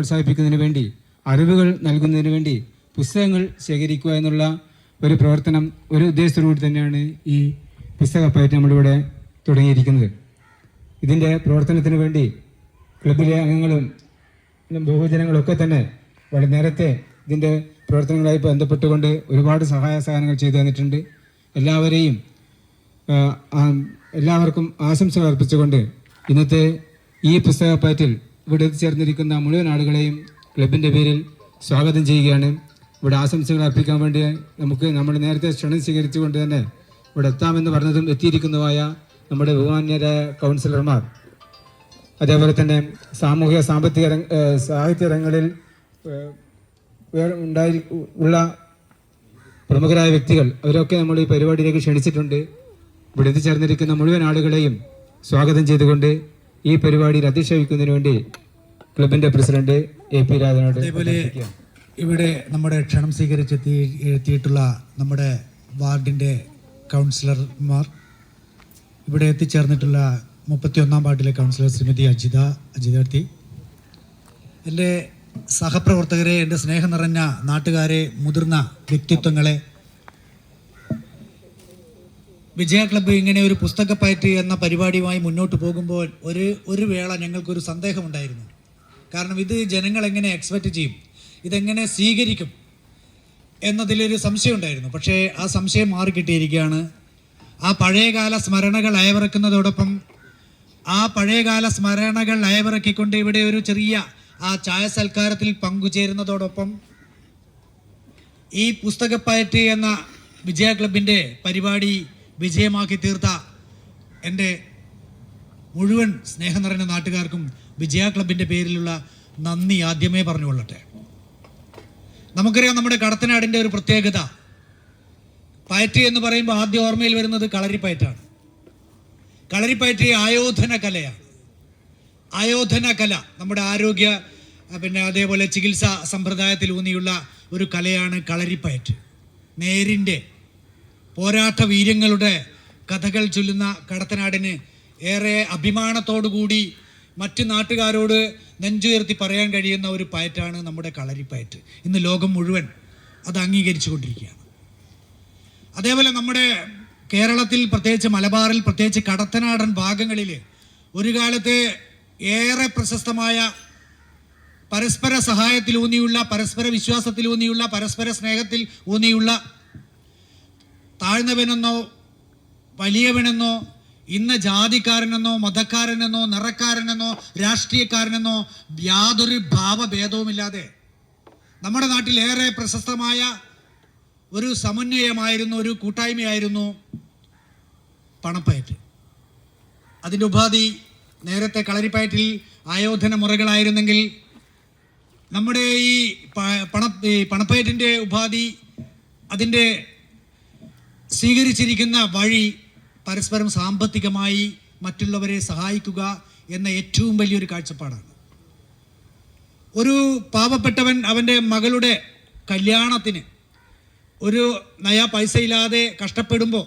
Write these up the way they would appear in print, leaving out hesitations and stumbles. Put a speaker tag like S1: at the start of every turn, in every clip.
S1: പ്രോത്സാഹിപ്പിക്കുന്നതിന് വേണ്ടി, അറിവുകൾ നൽകുന്നതിന് വേണ്ടി പുസ്തകങ്ങൾ ശേഖരിക്കുക എന്നുള്ള ഒരു പ്രവർത്തനം, ഒരു ഉദ്ദേശത്തോടുകൂടി തന്നെയാണ് ഈ പുസ്തകപ്പയറ്റ് നമ്മളിവിടെ തുടങ്ങിയിരിക്കുന്നത്. ഇതിൻ്റെ പ്രവർത്തനത്തിന് വേണ്ടി ക്ലബിലെ അംഗങ്ങളും ബഹുജനങ്ങളൊക്കെ തന്നെ വളരെ നേരത്തെ ഇതിൻ്റെ പ്രവർത്തനങ്ങളുമായി ബന്ധപ്പെട്ടുകൊണ്ട് ഒരുപാട് സഹായ സഹകരണങ്ങൾ ചെയ്തു തന്നിട്ടുണ്ട്. എല്ലാവർക്കും ആശംസകൾ അർപ്പിച്ചുകൊണ്ട് ഇന്നത്തെ ഈ പുസ്തകപ്പയറ്റിൽ ഇവിടെ എത്തിച്ചേർന്നിരിക്കുന്ന മുഴുവൻ ആളുകളെയും ക്ലബിൻ്റെ പേരിൽ സ്വാഗതം ചെയ്യുകയാണ്. ഇവിടെ ആശംസകൾ അർപ്പിക്കാൻ വേണ്ടി നമ്മൾ നേരത്തെ ക്ഷണം സ്വീകരിച്ചുകൊണ്ട് തന്നെ ഇവിടെ എത്താമെന്ന് പറഞ്ഞതും എത്തിയിരിക്കുന്നതുമായ നമ്മുടെ ബഹുമാന്യരായ കൗൺസിലർമാർ, അതേപോലെ തന്നെ സാമൂഹിക സാമ്പത്തിക സാഹിത്യ രംഗങ്ങളിൽ ഉള്ള പ്രമുഖരായ വ്യക്തികൾ, അവരൊക്കെ നമ്മൾ ഈ പരിപാടിയിലേക്ക് ക്ഷണിച്ചിട്ടുണ്ട്. ഇവിടെ എത്തിച്ചേർന്നിരിക്കുന്ന മുഴുവൻ ആളുകളെയും സ്വാഗതം ചെയ്തുകൊണ്ട് ഈ പരിപാടിയിൽ അധ്യക്ഷ വഹിക്കുന്നതിന് വേണ്ടി ക്ലബിൻ്റെ പ്രസിഡന്റ് AP രാജനോട്.
S2: അതേപോലെ ഇവിടെ നമ്മുടെ ക്ഷണം സ്വീകരിച്ചെത്തിയിട്ടുള്ള നമ്മുടെ വാർഡിൻ്റെ കൗൺസിലർമാർ, ഇവിടെ എത്തിച്ചേർന്നിട്ടുള്ള 31-ാം വാർഡിലെ കൗൺസിലർ ശ്രീമതി അജിതാർത്തി, എൻ്റെ സഹപ്രവർത്തകരെ, എൻ്റെ സ്നേഹം നിറഞ്ഞ നാട്ടുകാരെ, മുതിർന്ന വ്യക്തിത്വങ്ങളെ, വിജയ ക്ലബ്ബ് ഇങ്ങനെ ഒരു പുസ്തകപ്പയറ്റ് എന്ന പരിപാടിയുമായി മുന്നോട്ട് പോകുമ്പോൾ ഒരു വേള ഞങ്ങൾക്കൊരു സന്ദേഹമുണ്ടായിരുന്നു. കാരണം ഇത് ജനങ്ങൾ എങ്ങനെ എക്സ്പെക്റ്റ് ചെയ്യും, ഇതെങ്ങനെ സ്വീകരിക്കും എന്നതിലൊരു സംശയം ഉണ്ടായിരുന്നു. പക്ഷേ ആ സംശയം മാറിക്കിട്ടിയിരിക്കുകയാണ്. ആ പഴയകാല സ്മരണകൾ അയവിറക്കുന്നതോടൊപ്പം, ആ പഴയകാല സ്മരണകൾ അയവിറക്കിക്കൊണ്ട് ഇവിടെ ഒരു ചെറിയ ആ ചായ സൽക്കാരത്തിൽ പങ്കുചേരുന്നതോടൊപ്പം ഈ പുസ്തകപ്പയറ്റ് എന്ന വിജയ ക്ലബിൻ്റെ പരിപാടി വിജയമാക്കി തീർത്ത എൻ്റെ മുഴുവൻ സ്നേഹം നിറഞ്ഞ നാട്ടുകാർക്കും വിജയ ക്ലബിൻ്റെ പേരിലുള്ള നന്ദി ആദ്യമേ പറഞ്ഞുകൊള്ളട്ടെ. നമുക്കറിയാം, നമ്മുടെ കടത്തനാടിൻ്റെ ഒരു പ്രത്യേകത, പയറ്റ് എന്ന് പറയുമ്പോൾ ആദ്യം ഓർമ്മയിൽ വരുന്നത് കളരിപ്പയറ്റാണ്. കളരിപ്പയറ്റ് ആയോധന കലയാണ്. ആയോധന കല നമ്മുടെ ആരോഗ്യ അതേപോലെ ചികിത്സാ സമ്പ്രദായത്തിൽ ഊന്നിയുള്ള ഒരു കലയാണ് കളരിപ്പയറ്റ്. നേരിൻ്റെ പോരാട്ട വീര്യങ്ങളുടെ കഥകൾ ചൊല്ലുന്ന കടത്തനാടിന് ഏറെ അഭിമാനത്തോടുകൂടി മറ്റ് നാട്ടുകാരോട് നെഞ്ചുയർത്തി പറയാൻ കഴിയുന്ന ഒരു പയറ്റാണ് നമ്മുടെ കളരിപ്പയറ്റ്. ഇന്ന് ലോകം മുഴുവൻ അത് അംഗീകരിച്ചു കൊണ്ടിരിക്കുകയാണ്. അതേപോലെ നമ്മുടെ കേരളത്തിൽ, പ്രത്യേകിച്ച് മലബാറിൽ, പ്രത്യേകിച്ച് കടത്തനാടൻ ഭാഗങ്ങളിൽ ഒരു കാലത്ത് ഏറെ പ്രശസ്തമായ പരസ്പര സഹായത്തിൽ ഊന്നിയുള്ള, പരസ്പര വിശ്വാസത്തിൽ ഊന്നിയുള്ള, പരസ്പര സ്നേഹത്തിൽ ഊന്നിയുള്ള, താഴ്ന്നവനെന്നോ വലിയവനെന്നോ ഇന്ന ജാതിക്കാരനെന്നോ മതക്കാരനെന്നോ നിറക്കാരനെന്നോ രാഷ്ട്രീയക്കാരനെന്നോ യാതൊരു ഭാവഭേദവുമില്ലാതെ നമ്മുടെ നാട്ടിൽ ഏറെ പ്രശസ്തമായ ഒരു സമന്വയമായിരുന്നു, ഒരു കൂട്ടായ്മയായിരുന്നു പണപ്പയറ്റ്. അതിൻ്റെ ഉപാധി നേരത്തെ കളരിപ്പയറ്റിൽ ആയോധന മുറകളായിരുന്നെങ്കിൽ നമ്മുടെ ഈ പണപ്പയറ്റിൻ്റെ ഉപാധി, അതിൻ്റെ സ്വീകരിച്ചിരിക്കുന്ന വഴി പരസ്പരം സാമ്പത്തികമായി മറ്റുള്ളവരെ സഹായിക്കുക എന്ന ഏറ്റവും വലിയൊരു കാഴ്ചപ്പാടാണ്. ഒരു പാവപ്പെട്ടവൻ അവൻ്റെ മകളുടെ കല്യാണത്തിന് ഒരു നയാ പൈസയില്ലാതെ കഷ്ടപ്പെടുമ്പോൾ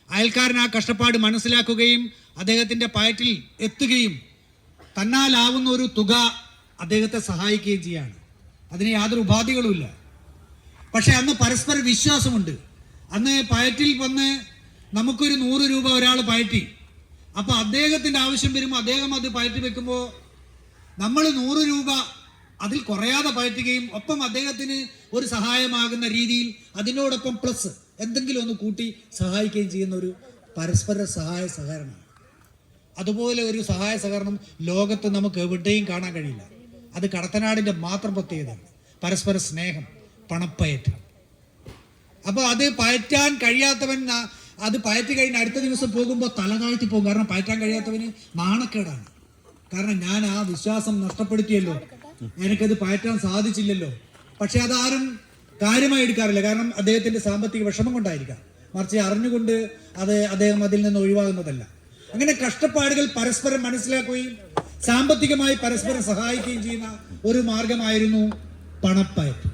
S2: അയൽക്കാരൻ ആ കഷ്ടപ്പാട് മനസ്സിലാക്കുകയും അദ്ദേഹത്തിൻ്റെ പയറ്റിൽ എത്തുകയും തന്നാലാവുന്ന ഒരു തുക അദ്ദേഹത്തെ സഹായിക്കുകയും ചെയ്യാണ്. അതിന് യാതൊരു ഉപാധികളുമില്ല. പക്ഷെ അന്ന് പരസ്പര വിശ്വാസമുണ്ട്. അന്ന് പയറ്റിൽ വന്ന് നമുക്കൊരു 100 രൂപ ഒരാൾ പയറ്റി, അപ്പോൾ അദ്ദേഹത്തിൻ്റെ ആവശ്യം വരുമ്പോൾ അദ്ദേഹം അത് പയറ്റി വെക്കുമ്പോൾ നമ്മൾ 100 രൂപ അതിൽ കുറയാതെ പയറ്റുകയും ഒപ്പം അദ്ദേഹത്തിന് ഒരു സഹായമാകുന്ന രീതിയിൽ അതിനോടൊപ്പം പ്ലസ് എന്തെങ്കിലും ഒന്ന് കൂട്ടി സഹായിക്കുകയും ചെയ്യുന്ന ഒരു പരസ്പര സഹായ സഹകരണമാണ്. അതുപോലെ ഒരു സഹായ സഹകരണം ലോകത്ത് നമുക്ക് എവിടെയും കാണാൻ കഴിയില്ല. അത് കടത്തനാടിൻ്റെ മാത്രം പ്രത്യേകതയാണ്. പരസ്പര സ്നേഹം, പണപ്പയറ്റ്. അപ്പോൾ അത് പയറ്റാൻ കഴിയാത്തവൻ അത് പയറ്റി കഴിഞ്ഞ് അടുത്ത ദിവസം പോകുമ്പോൾ തല താഴ്ത്തി പോകും. കാരണം പയറ്റാൻ കഴിയാത്തവന് നാണക്കേടാണ്. കാരണം ഞാൻ ആ വിശ്വാസം നഷ്ടപ്പെടുത്തിയല്ലോ, എനിക്കത് പയറ്റാൻ സാധിച്ചില്ലല്ലോ. പക്ഷെ അതാരും കാര്യമായി എടുക്കാറില്ല. കാരണം അദ്ദേഹത്തിൻ്റെ സാമ്പത്തിക വിഷമം കൊണ്ടായിരിക്കാം. മറിച്ച് അറിഞ്ഞുകൊണ്ട് അദ്ദേഹം അതിൽ നിന്ന് ഒഴിവാകുന്നതല്ല. അങ്ങനെ കഷ്ടപ്പാടുകൾ പരസ്പരം മനസ്സിലാക്കുകയും സാമ്പത്തികമായി പരസ്പരം സഹായിക്കുകയും ചെയ്യുന്ന ഒരു മാർഗമായിരുന്നു പണപ്പയറ്റ്.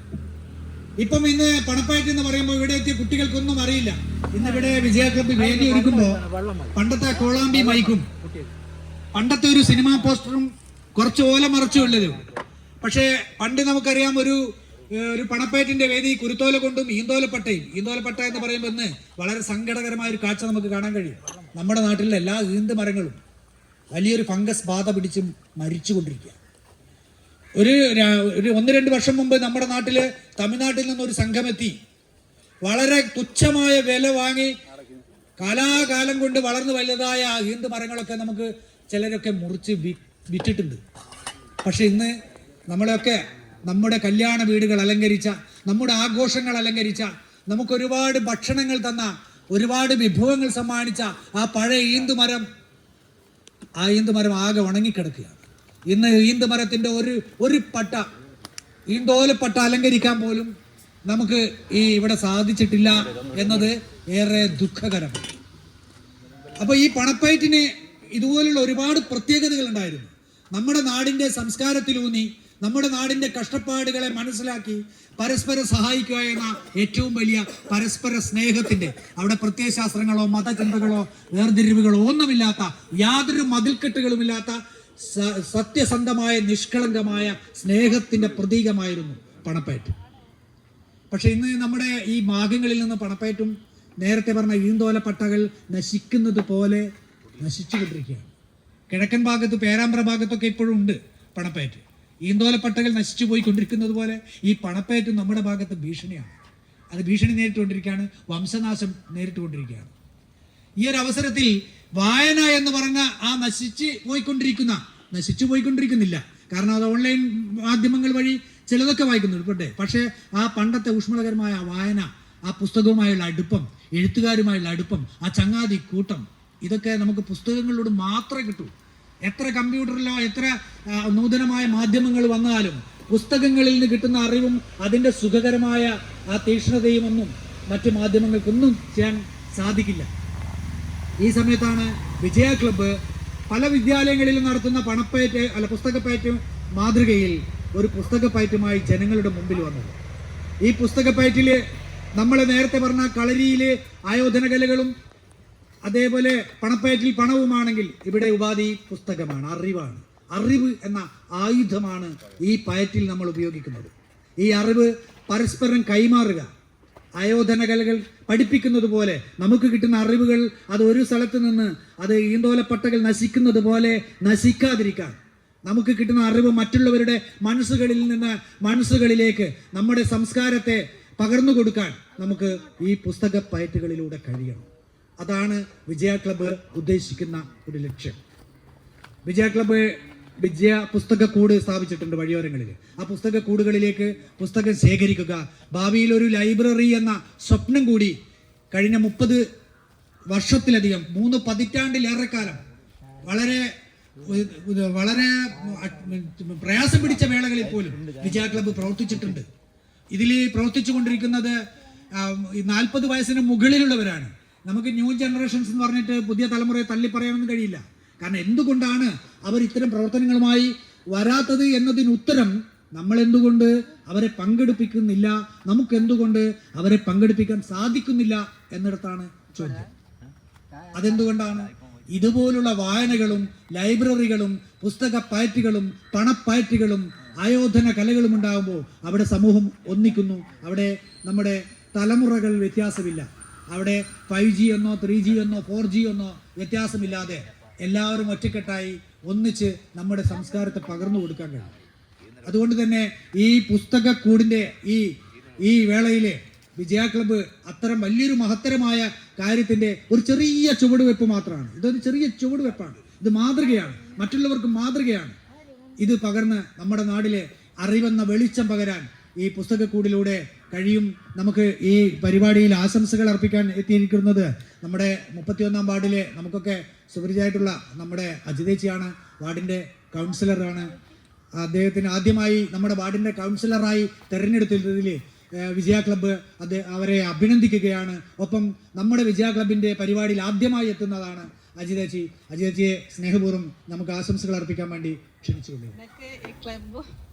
S2: ഇപ്പം ഇന്ന് പണപ്പയറ്റ് എന്ന് പറയുമ്പോൾ ഇവിടെ എത്തിയ കുട്ടികൾക്കൊന്നും അറിയില്ല. ഇന്നിവിടെ വിജയ ക്ലബ്ബ് വേദി ഒരുക്കുമ്പോൾ പണ്ടത്തെ കോളാമ്പി മൈക്കും പണ്ടത്തെ ഒരു സിനിമാ പോസ്റ്ററും കുറച്ച് ഓല മറച്ചുള്ളതും പക്ഷേ പണ്ട് നമുക്കറിയാം ഒരു പണപ്പയറ്റിന്റെ വേദി കുരുത്തോല കൊണ്ടും ഈന്തോലപ്പട്ട എന്ന് പറയുമ്പോൾ ഇന്ന് വളരെ സങ്കടകരമായ ഒരു കാഴ്ച നമുക്ക് കാണാൻ കഴിയും. നമ്മുടെ നാട്ടിലെ എല്ലാ ഈന്ത് മരങ്ങളും വലിയൊരു ഫംഗസ് ബാധ പിടിച്ചും മരിച്ചുകൊണ്ടിരിക്കുക. ഒരു 1-2 വർഷം മുമ്പ് നമ്മുടെ നാട്ടില് തമിഴ്നാട്ടിൽ നിന്നൊരു സംഘമെത്തി വളരെ തുച്ഛമായ വില വാങ്ങി കാലാകാലം കൊണ്ട് വളർന്നു വലുതായ ഈന്ത് മരങ്ങളൊക്കെ നമുക്ക് ചിലരൊക്കെ മുറിച്ച് വിറ്റിട്ടുണ്ട്. പക്ഷെ ഇന്ന് നമ്മളൊക്കെ നമ്മുടെ കല്യാണ വീടുകൾ അലങ്കരിച്ച, നമ്മുടെ ആഘോഷങ്ങൾ അലങ്കരിച്ച, നമുക്ക് ഒരുപാട് ഭക്ഷണങ്ങൾ തന്ന, ഒരുപാട് വിഭവങ്ങൾ സമ്മാനിച്ച ആ പഴയ ഈന്തുമരം ആകെ ഉണങ്ങിക്കിടക്കുകയാണ്. ഇന്ന് ഈന്തുമരത്തിൻ്റെ ഒരു പട്ട, ഈന്തോലപ്പട്ട അലങ്കരിക്കാൻ പോലും നമുക്ക് ഇവിടെ സാധിച്ചിട്ടില്ല എന്നത് ഏറെ ദുഃഖകരമാണ്. അപ്പോൾ ഈ പണപ്പയറ്റിന് ഇതുപോലുള്ള ഒരുപാട് പ്രത്യേകതകൾ ഉണ്ടായിരുന്നു. നമ്മുടെ നാടിൻ്റെ സംസ്കാരത്തിലൂന്നി, നമ്മുടെ നാടിൻ്റെ കഷ്ടപ്പാടുകളെ മനസ്സിലാക്കി പരസ്പരം സഹായിക്കുക എന്ന ഏറ്റവും വലിയ പരസ്പര സ്നേഹത്തിൻ്റെ, അവിടെ പ്രത്യയശാസ്ത്രങ്ങളോ മതചിന്തകളോ വേർതിരിവുകളോ ഒന്നുമില്ലാത്ത, യാതൊരു മതിൽക്കെട്ടുകളുമില്ലാത്ത സത്യസന്ധമായ നിഷ്കളങ്കമായ സ്നേഹത്തിൻ്റെ പ്രതീകമായിരുന്നു പണപ്പയറ്റ്. പക്ഷെ ഇന്ന് നമ്മുടെ ഈ ഭാഗങ്ങളിൽ നിന്ന് പണപ്പയറ്റും നേരത്തെ പറഞ്ഞ ഈന്തോലപ്പട്ടകൾ നശിക്കുന്നത് പോലെ നശിച്ചുകൊണ്ടിരിക്കുകയാണ്. കിഴക്കൻ ഭാഗത്ത്, പേരാമ്പ്ര ഭാഗത്തൊക്കെ ഇപ്പോഴും ഉണ്ട് പണപ്പയറ്റ്. ഈന്തോലപ്പട്ടകൾ നശിച്ചു പോയിക്കൊണ്ടിരിക്കുന്നത് പോലെ ഈ പണപ്പയറ്റും നമ്മുടെ ഭാഗത്ത് ഭീഷണിയാണ്. അത് ഭീഷണി നേരിട്ടുകൊണ്ടിരിക്കുകയാണ്, വംശനാശം നേരിട്ടുകൊണ്ടിരിക്കുകയാണ്. ഈ ഒരു അവസരത്തിൽ വായന എന്ന് പറഞ്ഞ ആ നശിച്ചു പോയിക്കൊണ്ടിരിക്കുന്നില്ല, കാരണം അത് ഓൺലൈൻ മാധ്യമങ്ങൾ വഴി ചിലതൊക്കെ വായിക്കുന്നുണ്ട്. പക്ഷേ ആ പണ്ടത്തെ ഊഷ്മളകരമായ വായന, ആ പുസ്തകവുമായുള്ള അടുപ്പം, എഴുത്തുകാരുമായുള്ള അടുപ്പം, ആ ചങ്ങാതി കൂട്ടം, ഇതൊക്കെ നമുക്ക് പുസ്തകങ്ങളിലൂടെ മാത്രമേ കിട്ടൂ. എത്ര കമ്പ്യൂട്ടറിലോ എത്ര നൂതനമായ മാധ്യമങ്ങൾ വന്നാലും പുസ്തകങ്ങളിൽ നിന്ന് കിട്ടുന്ന അറിവും അതിൻ്റെ സുഖകരമായ ആ തീക്ഷ്ണതയും ഒന്നും മറ്റ് മാധ്യമങ്ങൾക്കൊന്നും ചെയ്യാൻ സാധിക്കില്ല. ഈ സമയത്താണ് വിജയ ക്ലബ്ബ് പല വിദ്യാലയങ്ങളിലും നടത്തുന്ന പുസ്തകപ്പയറ്റ് മാതൃകയിൽ ഒരു പുസ്തകപ്പയറ്റുമായി ജനങ്ങളുടെ മുമ്പിൽ വന്നത്. ഈ പുസ്തകപ്പയറ്റിൽ നമ്മൾ നേരത്തെ പറഞ്ഞ കളരിയിലെ ആയോധന കലകളും അതേപോലെ പണപ്പയറ്റിൽ പണവുമാണെങ്കിൽ ഇവിടെ ഉപാധി പുസ്തകമാണ്, അറിവാണ്. അറിവ് എന്ന ആയുധമാണ് ഈ പയറ്റിൽ നമ്മൾ ഉപയോഗിക്കുന്നത്. ഈ അറിവ് പരസ്പരം കൈമാറുക, ആയോധന കലകൾ പഠിപ്പിക്കുന്നത് പോലെ നമുക്ക് കിട്ടുന്ന അറിവുകൾ അത് ഒരു സ്ഥലത്ത് നിന്ന് അത് ഈന്തോലപ്പട്ടകൾ നശിക്കുന്നത് പോലെ നശിക്കാതിരിക്കാൻ നമുക്ക് കിട്ടുന്ന അറിവ് മറ്റുള്ളവരുടെ മനസ്സുകളിൽ നിന്ന് മനസ്സുകളിലേക്ക് നമ്മുടെ സംസ്കാരത്തെ പകർന്നു കൊടുക്കാൻ നമുക്ക് ഈ പുസ്തക പയറ്റുകളിലൂടെ കഴിയണം. അതാണ് വിജയ ക്ലബ്ബ് ഉദ്ദേശിക്കുന്ന ഒരു ലക്ഷ്യം. വിജയ ക്ലബ്ബ് പുസ്തകക്കൂട് സ്ഥാപിച്ചിട്ടുണ്ട് വഴിയോരങ്ങളിൽ. ആ പുസ്തകക്കൂടുകളിലേക്ക് പുസ്തകം ശേഖരിക്കുക, ഭാവിയിൽ ഒരു ലൈബ്രറി എന്ന സ്വപ്നം കൂടി കഴിഞ്ഞ 30 വർഷത്തിലധികം 3 പതിറ്റാണ്ടിലേറെക്കാലം വളരെ പ്രയാസം പിടിച്ച വേളകളിൽ പോലും വിജയ ക്ലബ്ബ് പ്രവർത്തിച്ചിട്ടുണ്ട്. ഇതിൽ പ്രവർത്തിച്ചു കൊണ്ടിരിക്കുന്നത് 40 വയസ്സിന് മുകളിലുള്ളവരാണ്. നമുക്ക് ന്യൂ ജനറേഷൻസ് എന്ന് പറഞ്ഞിട്ട് പുതിയ തലമുറയെ തള്ളി പറയാനൊന്നും കഴിയില്ല. കാരണം എന്തുകൊണ്ടാണ് അവർ ഇത്തരം പ്രവർത്തനങ്ങളുമായി വരാത്തത് എന്നതിന് ഉത്തരം നമ്മൾ എന്തുകൊണ്ട് അവരെ പങ്കെടുപ്പിക്കുന്നില്ല, നമുക്ക് എന്തുകൊണ്ട് അവരെ പങ്കെടുപ്പിക്കാൻ സാധിക്കുന്നില്ല എന്നിടത്താണ് ചോദ്യം. അതെന്തുകൊണ്ടാണ്? ഇതുപോലുള്ള വായനകളും ലൈബ്രറികളും പുസ്തക പയറ്റുകളും പണപ്പയറ്റുകളും ആയോധന കലകളും ഉണ്ടാകുമ്പോൾ അവിടെ സമൂഹം ഒന്നിക്കുന്നു. അവിടെ നമ്മുടെ തലമുറകൾ വ്യത്യാസമില്ല. അവിടെ 5G എന്നോ 3G എന്നോ 4G എന്നോ വ്യത്യാസമില്ലാതെ എല്ലാവരും ഒറ്റക്കെട്ടായി ഒന്നിച്ച് നമ്മുടെ സംസ്കാരത്തെ പകർന്നു കൊടുക്കാൻ കഴിയും. അതുകൊണ്ട് തന്നെ ഈ പുസ്തകക്കൂടിൻ്റെ ഈ വേളയിലെ വിജയ ക്ലബ്ബ് അത്തരം വലിയൊരു മഹത്തരമായ കാര്യത്തിൻ്റെ ഒരു ചെറിയ ചുവടുവെപ്പ് മാത്രമാണ്. ഇതൊരു ചെറിയ ചുവടുവെപ്പാണ്. ഇത് മാതൃകയാണ്, മറ്റുള്ളവർക്ക് മാതൃകയാണ്. ഇത് പകർന്ന് നമ്മുടെ നാടിലെ അറിവെന്ന വെളിച്ചം പകരാൻ ഈ പുസ്തകക്കൂടിലൂടെ കഴിയും. നമുക്ക് ഈ പരിപാടിയിൽ ആശംസകൾ അർപ്പിക്കാൻ എത്തിയിരിക്കുന്നത് നമ്മുടെ 31-ാം വാർഡിലെ നമുക്കൊക്കെ സുപരിചിതമായിട്ടുള്ള നമ്മുടെ അജിതേച്ചിയാണ്. വാർഡിൻ്റെ കൗൺസിലറാണ്. അദ്ദേഹത്തിന് ആദ്യമായി നമ്മുടെ വാർഡിൻ്റെ കൗൺസിലറായി തിരഞ്ഞെടുത്തതിൽ വിജയ ക്ലബ്ബ് അവരെ അഭിനന്ദിക്കുകയാണ്. ഒപ്പം നമ്മുടെ വിജയ ക്ലബിൻ്റെ പരിപാടിയിൽ ആദ്യമായി എത്തുന്നതാണ് അജിതേച്ചി. അജിതേച്ചിയെ സ്നേഹപൂർവ്വം നമുക്ക് ആശംസകൾ അർപ്പിക്കാൻ വേണ്ടി ക്ഷണിച്ചുകൊള്ളുന്നു.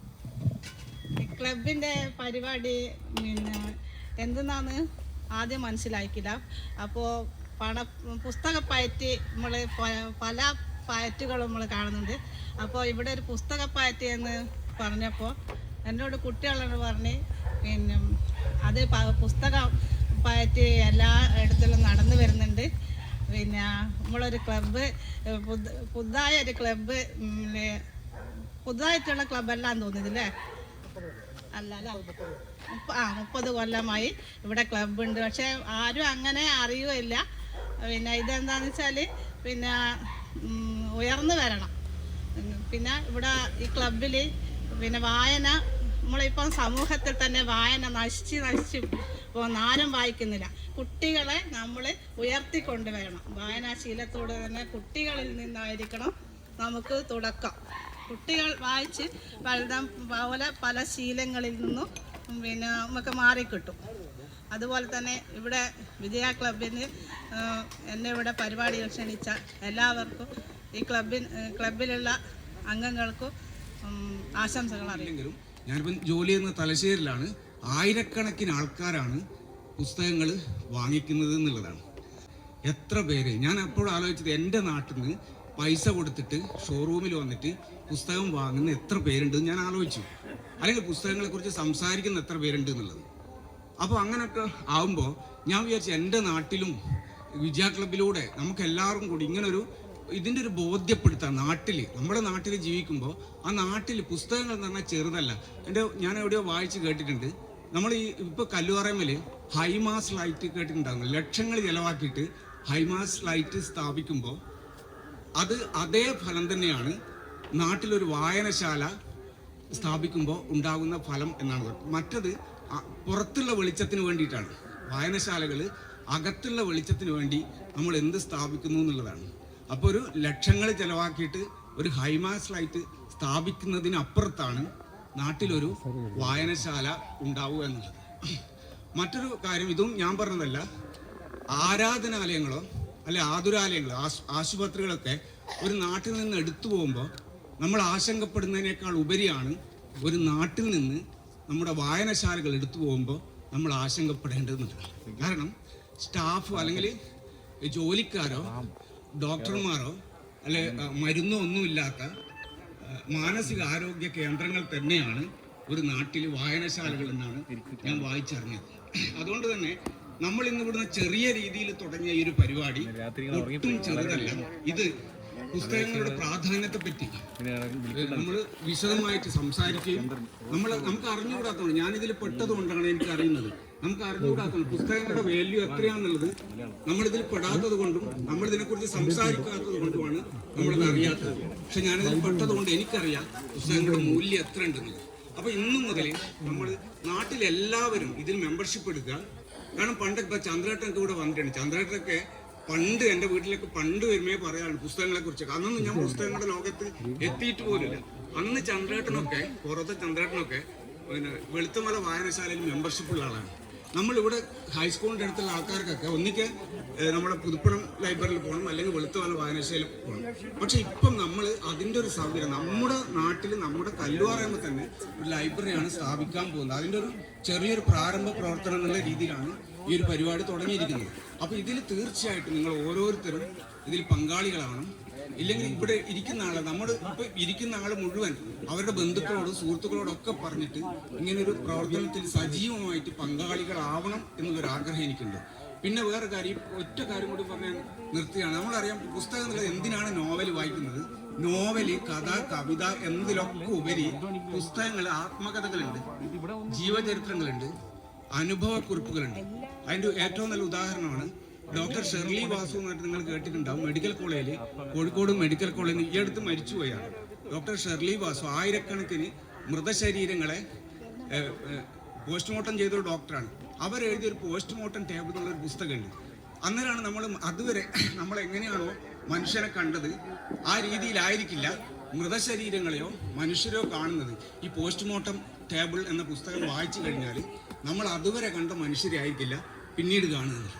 S3: ക്ലബിൻ്റെ പരിപാടി എന്തെന്നാന്ന് ആദ്യം മനസ്സിലാക്കില്ല. അപ്പോൾ പുസ്തകപ്പയറ്റ് നമ്മൾ പല പയറ്റുകളും നമ്മൾ കാണുന്നുണ്ട്. അപ്പോൾ ഇവിടെ ഒരു പുസ്തകപ്പയറ്റ് എന്ന് പറഞ്ഞപ്പോൾ എന്നോട് കുട്ടികളോട് പറഞ്ഞ് പിന്നെ അത് പുസ്തകം പയറ്റി എല്ലാ ഇടത്തിലും നടന്നു വരുന്നുണ്ട്. പിന്നെ നമ്മളൊരു ക്ലബ്ബ് പുതുതായ ഒരു ക്ലബ്ബ് പുതുതായിട്ടുള്ള ക്ലബ്ബെല്ലാം തോന്നുന്നില്ലേ? അല്ല 30 കൊല്ലമായി ഇവിടെ ക്ലബ്ബുണ്ട്. പക്ഷെ ആരും അങ്ങനെ അറിയുകയില്ല. പിന്നെ ഇതെന്താണെന്ന് വെച്ചാൽ പിന്നെ ഉയർന്നു വരണം. പിന്നെ ഇവിടെ ഈ ക്ലബ്ബിൽ പിന്നെ വായന നമ്മളിപ്പം സമൂഹത്തിൽ തന്നെ വായന നശിച്ച് പോകുന്ന ആരും വായിക്കുന്നില്ല. കുട്ടികളെ നമ്മൾ ഉയർത്തിക്കൊണ്ടുവരണം. വായനാശീലത്തോട് തന്നെ കുട്ടികളിൽ നിന്നായിരിക്കണം നമുക്ക് തുടക്കം. കുട്ടികൾ വായിച്ച് വലുതാം പോലെ പല ശീലങ്ങളിൽ നിന്നും പിന്നെ നമുക്ക് മാറിക്കിട്ടും. അതുപോലെ തന്നെ ഇവിടെ വിജയ ക്ലബിന് എന്നെ ഇവിടെ പരിപാടികൾ ക്ഷണിച്ച എല്ലാവർക്കും ഈ ക്ലബിലുള്ള അംഗങ്ങൾക്കും ആശംസകൾ അറിയിക്കും.
S4: ഞാനിപ്പം ജോലി ചെയ്യുന്ന തലശ്ശേരിയിലാണ്. ആയിരക്കണക്കിന് ആൾക്കാരാണ് പുസ്തകങ്ങൾ വാങ്ങിക്കുന്നത് എന്നുള്ളതാണ്. എത്ര പേര്, ഞാൻ എപ്പോഴും ആലോചിച്ചത് എൻ്റെ നാട്ടിൽ നിന്ന് പൈസ കൊടുത്തിട്ട് ഷോറൂമിൽ വന്നിട്ട് പുസ്തകം വാങ്ങുന്ന എത്ര പേരുണ്ട് ഞാൻ ആലോചിച്ചു. അല്ലെങ്കിൽ പുസ്തകങ്ങളെക്കുറിച്ച് സംസാരിക്കുന്ന എത്ര പേരുണ്ട് എന്നുള്ളത്. അപ്പോൾ അങ്ങനെയൊക്കെ ആവുമ്പോൾ ഞാൻ വിചാരിച്ചു എൻ്റെ നാട്ടിലും വിജയ ക്ലബിലൂടെ നമുക്ക് എല്ലാവർക്കും കൂടി ഇങ്ങനൊരു ഇതിൻ്റെ ഒരു ബോധ്യപ്പെടുത്താൻ നമ്മുടെ നാട്ടിൽ ജീവിക്കുമ്പോൾ ആ നാട്ടിൽ പുസ്തകങ്ങൾ എന്ന് പറഞ്ഞാൽ ചെറുതല്ല. ഞാൻ എവിടെയോ വായിച്ച് കേട്ടിട്ടുണ്ട്, നമ്മൾ ഈ ഇപ്പോൾ കല്ലുവാറമ്മൽ ഹൈമാസ് ലൈറ്റ് കേട്ടിട്ടുണ്ടാകുന്നു. ലക്ഷങ്ങൾ ചിലവാക്കിയിട്ട് ഹൈമാസ് ലൈറ്റ് സ്ഥാപിക്കുമ്പോൾ അതേ ഫലം തന്നെയാണ് നാട്ടിലൊരു വായനശാല സ്ഥാപിക്കുമ്പോൾ ഉണ്ടാകുന്ന ഫലം എന്നാണ്. മറ്റത് പുറത്തുള്ള വെളിച്ചത്തിന് വേണ്ടിയിട്ടാണ്. വായനശാലകൾ അകത്തുള്ള വെളിച്ചത്തിന് വേണ്ടി നമ്മൾ എന്ത് സ്ഥാപിക്കുന്നു എന്നുള്ളതാണ്. അപ്പോൾ ഒരു ലക്ഷങ്ങൾ ചിലവാക്കിയിട്ട് ഒരു ഹൈമാസ് ലൈറ്റ് സ്ഥാപിക്കുന്നതിനപ്പുറത്താണ് നാട്ടിലൊരു വായനശാല ഉണ്ടാവുക എന്നുള്ളത്. മറ്റൊരു കാര്യം, ഇതും ഞാൻ പറഞ്ഞതല്ല, ആരാധനാലയങ്ങളോ അല്ലെ ആതുരാലയങ്ങളോ ആശുപത്രികളൊക്കെ ഒരു നാട്ടിൽ നിന്ന് എടുത്തു പോകുമ്പോൾ നമ്മൾ ആശങ്കപ്പെടുന്നതിനേക്കാൾ ഉപരിയാണ് ഒരു നാട്ടിൽ നിന്ന് നമ്മുടെ വായനശാലകൾ എടുത്തു പോകുമ്പോൾ നമ്മൾ ആശങ്കപ്പെടേണ്ടതെന്നുള്ളത്. കാരണം സ്റ്റാഫ് അല്ലെങ്കിൽ ജോലിക്കാരോ ഡോക്ടർമാരോ അല്ലെ മരുന്നോ ഒന്നുമില്ലാത്ത മാനസിക ആരോഗ്യ കേന്ദ്രങ്ങൾ തന്നെയാണ് ഒരു നാട്ടിൽ വായനശാലകൾ എന്നാണ് ഞാൻ വായിച്ചറിഞ്ഞത്. അതുകൊണ്ട് തന്നെ നമ്മൾ ഇന്ന് ഇവിടുന്ന് ചെറിയ രീതിയിൽ തുടങ്ങിയ ഈ ഒരു പരിപാടി ഒട്ടും ചെറുതല്ല. ഇത് പുസ്തകങ്ങളുടെ പ്രാധാന്യത്തെ പറ്റി നമ്മൾ വിശദമായിട്ട് സംസാരിക്കുകയും നമുക്ക് അറിഞ്ഞുകൂടാത്തത്, ഞാനിതിൽ പെട്ടതുകൊണ്ടാണ് എനിക്ക് അറിയുന്നത്, നമുക്ക് അറിഞ്ഞുകൂടാത്തത് പുസ്തകങ്ങളുടെ വാല്യൂ എത്രയാണെന്നുള്ളത് നമ്മളിതിൽ പെടാത്തത് കൊണ്ടും നമ്മളിതിനെക്കുറിച്ച് സംസാരിക്കാത്തത് കൊണ്ടുമാണ് നമ്മളത് അറിയാത്തത്. പക്ഷെ ഞാനിതിൽ പെട്ടത് കൊണ്ട് എനിക്കറിയാം പുസ്തകങ്ങളുടെ മൂല്യം എത്ര ഉണ്ടെന്നുള്ളത്. അപ്പൊ ഇന്നു മുതൽ നമ്മൾ നാട്ടിലെല്ലാവരും ഇതിൽ മെമ്പർഷിപ്പ് എടുക്കുക. കാരണം പണ്ടൊക്കെ ചന്ദ്രേട്ടനൊക്കെ ഇവിടെ വന്നിട്ടുണ്ട്. ചന്ദ്രേട്ടനൊക്കെ പണ്ട് എൻ്റെ വീട്ടിലേക്ക് പണ്ട് വരുമ്പേ പറയാറുണ്ട് പുസ്തകങ്ങളെ കുറിച്ചൊക്കെ. അന്നൊന്നും ഞാൻ പുസ്തകങ്ങളുടെ ലോകത്ത് എത്തിയിട്ട് പോലില്ല. അന്ന് ചന്ദ്രേട്ടനൊക്കെ ചന്ദ്രേട്ടനൊക്കെ പിന്നെ വെളുത്തമല വായനശാലയിൽ മെമ്പർഷിപ്പുള്ള ആളാണ്. നമ്മളിവിടെ ഹൈസ്കൂളിൻ്റെ അടുത്തുള്ള ആൾക്കാർക്കൊക്കെ ഒന്നിക്ക് നമ്മുടെ പുതുപ്പണം ലൈബ്രറിയിൽ പോകണം, അല്ലെങ്കിൽ വെളുത്തമല വായനശാലയിൽ പോകണം. പക്ഷെ ഇപ്പം നമ്മൾ അതിൻ്റെ ഒരു സൗകര്യം നമ്മുടെ നാട്ടിൽ നമ്മുടെ കല്ലുവാറയുമ്പോൾ തന്നെ ഒരു ലൈബ്രറിയാണ് സ്ഥാപിക്കാൻ പോകുന്നത്. അതിൻ്റെ ഒരു ചെറിയൊരു പ്രാരംഭ പ്രവർത്തനം എന്നുള്ള രീതിയിലാണ് ഈ ഒരു പരിപാടി തുടങ്ങിയിരിക്കുന്നത്. അപ്പോൾ ഇതിൽ തീർച്ചയായിട്ടും നിങ്ങൾ ഓരോരുത്തരും ഇതിൽ പങ്കാളികളാവണം. ഇല്ലെങ്കിൽ ഇവിടെ ഇരിക്കുന്ന ആളെ ഇപ്പോൾ ഇരിക്കുന്ന ആൾ മുഴുവൻ അവരുടെ ബന്ധുക്കളോടും സുഹൃത്തുക്കളോടൊക്കെ പറഞ്ഞിട്ട് ഇങ്ങനൊരു പ്രവർത്തനത്തിൽ സജീവമായിട്ട് പങ്കാളികളാവണം എന്നുള്ളൊരു ആഗ്രഹം എനിക്കുണ്ട്. പിന്നെ വേറെ കാര്യം, ഒറ്റ കാര്യം കൂടി പറഞ്ഞാൽ നിർത്തിയാണ്. നമ്മളറിയാം പുസ്തകം എന്നുള്ളത് എന്തിനാണ് നോവൽ വായിക്കുന്നത്. നോവല്, കഥ, കവിത എന്നതിലൊക്കെ ഉപരി പുസ്തകങ്ങൾ ആത്മകഥകളുണ്ട്, ജീവചരിത്രങ്ങളുണ്ട്, അനുഭവക്കുറിപ്പുകളുണ്ട്. അതിൻ്റെ ഏറ്റവും നല്ല ഉദാഹരണമാണ് ഡോക്ടർ ഷെർലി വാസു എന്നിട്ട് നിങ്ങൾ കേട്ടിട്ടുണ്ടാവും. മെഡിക്കൽ കോളേജിൽ, കോഴിക്കോട് മെഡിക്കൽ കോളേജിൽ ഈ അടുത്ത് മരിച്ചുപോയാണ് ഡോക്ടർ ഷെർലി വാസു. ആയിരക്കണക്കിന് മൃതശരീരങ്ങളെ പോസ്റ്റ്മോർട്ടം ചെയ്തൊരു ഡോക്ടറാണ്. അവരെഴുതിയൊരു പോസ്റ്റ്മോർട്ടം ടേബിൾ എന്നുള്ളൊരു പുസ്തകമുണ്ട്. അന്നേരമാണ് അതുവരെ നമ്മൾ എങ്ങനെയാണോ മനുഷ്യരെ കണ്ടത് ആ രീതിയിലായിരിക്കില്ല മൃതശരീരങ്ങളെയോ മനുഷ്യരെയോ കാണുന്നത്. ഈ പോസ്റ്റ്മോർട്ടം ടേബിൾ എന്ന പുസ്തകം വായിച്ചു കഴിഞ്ഞാൽ നമ്മൾ അതുവരെ കണ്ട മനുഷ്യരെ ആയിരിക്കില്ല പിന്നീട് കാണുന്നത്.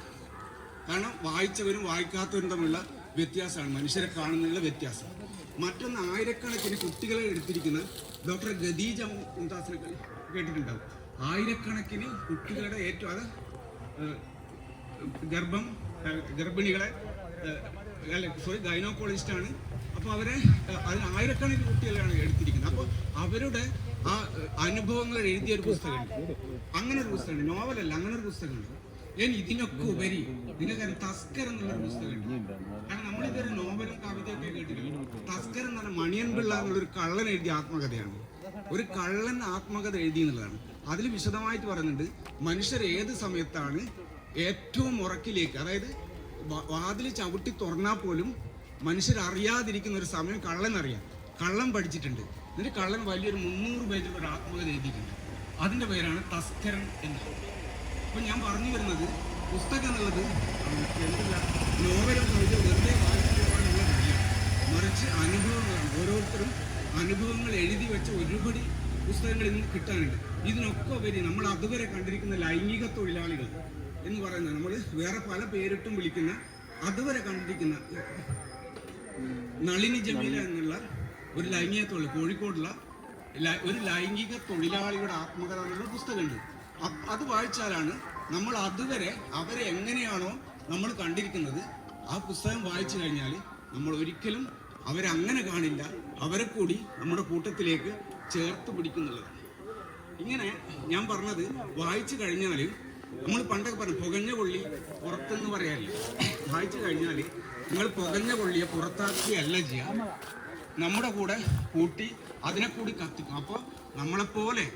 S4: കാരണം വായിച്ചവരും വായിക്കാത്തവരും തമ്മിലുള്ള വ്യത്യാസമാണ് മനുഷ്യരെ കാണുന്നതിനുള്ള വ്യത്യാസം. മറ്റൊന്ന്, ആയിരക്കണക്കിന് കുട്ടികളെ എടുത്തിരിക്കുന്ന ഡോക്ടർ ഖദീജ മുംതാസിനെ കേട്ടിട്ടുണ്ടാവും. ആയിരക്കണക്കിന് കുട്ടികളുടെ ഏറ്റവും ഗർഭിണികളെ ഗൈനോക്കോളജിസ്റ്റാണ്. അപ്പോൾ അതിന് ആയിരക്കണക്കിന് കുട്ടികളെയാണ് എടുത്തിരിക്കുന്നത്. അപ്പോൾ അവരുടെ ആ അനുഭവങ്ങൾ എഴുതിയ ഒരു പുസ്തകമുണ്ട്. അങ്ങനെ ഒരു പുസ്തകമുണ്ട്, നോവലല്ല, അങ്ങനെ ഒരു പുസ്തകമുണ്ട്. ഇതിനൊക്കെ ഉപരി നിങ്ങൾക്ക് തസ്കർ എന്നുള്ളൊരു പുസ്തകമുണ്ട്. കാരണം നമ്മളിതൊരു നോവലും കവിതയൊക്കെ കേട്ടിട്ടില്ല. തസ്കർ എന്ന് പറഞ്ഞാൽ മണിയൻ പിള്ള എന്നുള്ളൊരു കള്ളൻ എഴുതിയ ആത്മകഥയാണ്. ഒരു കള്ളൻ ആത്മകഥ എഴുതി എന്നുള്ളതാണ്. അതിൽ വിശദമായിട്ട് പറയുന്നുണ്ട് മനുഷ്യർ ഏത് സമയത്താണ് ഏറ്റവും ഉറക്കിലേക്ക്, അതായത് വാതിൽ ചവിട്ടി തുറന്നാൽ പോലും മനുഷ്യർ അറിയാതിരിക്കുന്ന ഒരു സമയം കള്ളൻ അറിയാം. കള്ളൻ പഠിച്ചിട്ടുണ്ട്. എന്നിട്ട് കള്ളൻ വലിയൊരു 300 പേജിലുള്ള ഒരു ആത്മകഥ എഴുതിയിട്ടുണ്ട്. അതിൻ്റെ പേരാണ് തസ്കരൻ എന്നത്. അപ്പം ഞാൻ പറഞ്ഞു വരുന്നത് പുസ്തകം എന്നുള്ളത് എന്തില്ല നോവലും കവിത വെറുതെ വായിച്ചു പോകാനുള്ളതല്ല, മറിച്ച് അനുഭവങ്ങളാണ്. ഓരോരുത്തരും അനുഭവങ്ങൾ എഴുതി വെച്ച ഒരുപടി പുസ്തകങ്ങൾ ഇന്ന് കിട്ടാനുണ്ട്. ഇതിനൊക്കെ ഉപരി നമ്മൾ അതുവരെ കണ്ടിരിക്കുന്ന ലൈംഗിക തൊഴിലാളികൾ എന്ന് പറയുന്നത്, നമ്മൾ വേറെ പല പേരിട്ടും വിളിക്കുന്ന, അതുവരെ കണ്ടിരിക്കുന്ന നളിനി ജമീല എന്നുള്ള ഒരു ലൈംഗിക തൊഴിൽ, കോഴിക്കോടുള്ള ഒരു ലൈംഗിക തൊഴിലാളിയുടെ ആത്മകഥ എന്നുള്ള പുസ്തകമുണ്ട്. അത് വായിച്ചാലാണ് നമ്മൾ അതുവരെ അവരെ എങ്ങനെയാണോ നമ്മൾ കണ്ടിരിക്കുന്നത്, ആ പുസ്തകം വായിച്ചു കഴിഞ്ഞാൽ നമ്മൾ ഒരിക്കലും അവരെ അങ്ങനെ കാണില്ല, അവരെ കൂടി നമ്മുടെ കൂട്ടത്തിലേക്ക് ചേർത്ത് പിടിക്കുന്നുള്ളതാണ്. ഇങ്ങനെ ഞാൻ പറഞ്ഞത് വായിച്ചു കഴിഞ്ഞാൽ, നമ്മൾ പണ്ടൊക്കെ പറഞ്ഞു പുകഞ്ഞ കൊള്ളി പുറത്തെന്ന് പറയാറില്ല. വായിച്ചു കഴിഞ്ഞാൽ നിങ്ങൾ പുകഞ്ഞ കൊള്ളിയെ പുറത്താക്കിയല്ല ചെയ്യുക, നമ്മുടെ കൂടെ കൂട്ടി അതിനെ കൂടി കത്തിക്കും. അപ്പോൾ നമ്മളെപ്പോലെ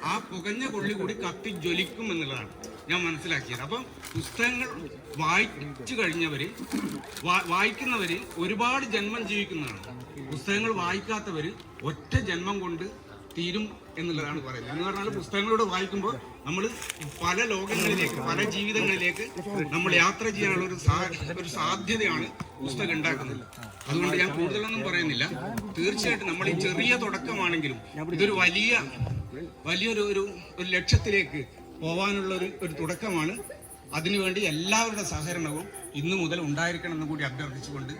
S4: ആ പുകഞ്ഞ കൊള്ളി കൂടി കത്തി ജ്വലിക്കും എന്നുള്ളതാണ് ഞാൻ മനസ്സിലാക്കിയത്. അപ്പം പുസ്തകങ്ങൾ വായിച്ചു കഴിഞ്ഞവർ, വായിക്കുന്നവർ ഒരുപാട് ജന്മം ജീവിക്കുന്നതാണ്. പുസ്തകങ്ങൾ വായിക്കാത്തവർ ഒറ്റ ജന്മം കൊണ്ട് തീരും എന്നുള്ളതാണ് പറയുന്നത്. എന്ന് പറഞ്ഞാൽ പുസ്തകങ്ങളോട് വായിക്കുമ്പോൾ നമ്മൾ പല ലോകങ്ങളിലേക്ക്, പല ജീവിതങ്ങളിലേക്ക് നമ്മൾ യാത്ര ചെയ്യാനുള്ള ഒരു സാധ്യതയാണ് പുസ്തകം ഉണ്ടാക്കുന്നത്. അതുകൊണ്ട് ഞാൻ കൂടുതലൊന്നും പറയുന്നില്ല. തീർച്ചയായിട്ടും നമ്മൾ ഈ ചെറിയ തുടക്കമാണെങ്കിലും ഇതൊരു വലിയൊരു ലക്ഷ്യത്തിലേക്ക് പോവാനുള്ള ഒരു തുടക്കമാണ്. അതിനുവേണ്ടി എല്ലാവരുടെ സഹകരണവും ഇന്നു മുതൽ ഉണ്ടായിരിക്കണം എന്ന് കൂടി അഭ്യർത്ഥിച്ചുകൊണ്ട്